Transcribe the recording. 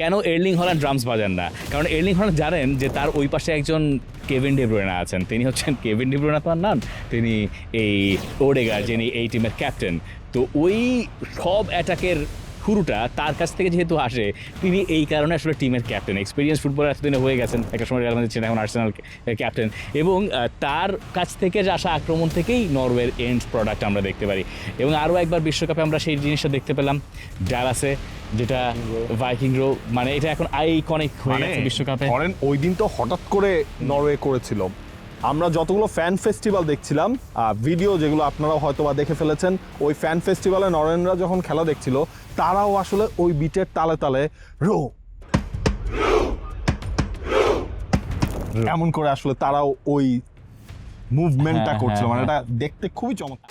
কেন Erling Holland drums বাজান না? কারণ এর্লিং হল্যান্ড জানেন যে তার ওই পাশে একজন কেভিন ডি ব্রুয়নে আছেন। তিনি হচ্ছেন কেভিন ডি ব্রুয়নে তার নাম, তিনি এই ওডেগার যিনি এই টিমের ক্যাপ্টেন। তো ওই সব অ্যাটাকের শুরুটা তার কাছ থেকে যেহেতু আসে, তিনি এই কারণে আসলে টিমের ক্যাপ্টেন। এক্সপিরিয়েন্স ফুটবলার এতদিনে হয়ে গেছেন, একটা সময় রিয়াল মাদ্রিদ ছিলেন, এখন আর্সেনাল ক্যাপ্টেন। এবং তার কাছ থেকে যে আসা আক্রমণ থেকেই নরওয়ের এন্ড প্রোডাক্ট আমরা দেখতে পারি। এবং আরও একবার বিশ্বকাপে আমরা সেই জিনিসটা দেখতে পেলাম ডালাসে, যেটা ভাইকিং রো, মানে এটা এখন আইকনিক হয়ে গেছে বিশ্বকাপে। ধরেন ওই দিন তো হঠাৎ করে নরওয়ে করেছিল। আমরা যতগুলো ফ্যান ফেস্টিভ্যাল দেখছিলাম, ভিডিও যেগুলো আপনারাও হয়তো বা দেখে ফেলেছেন, ওই ফ্যান ফেস্টিভ্যালে নরওয়েনরা যখন খেলা দেখছিল, তারাও আসলে ওই বিটের তালে তালে রো এমন করে আসলে তারাও ওই মুভমেন্টটা করছিল। মানে এটা দেখতে খুবই চমৎকার।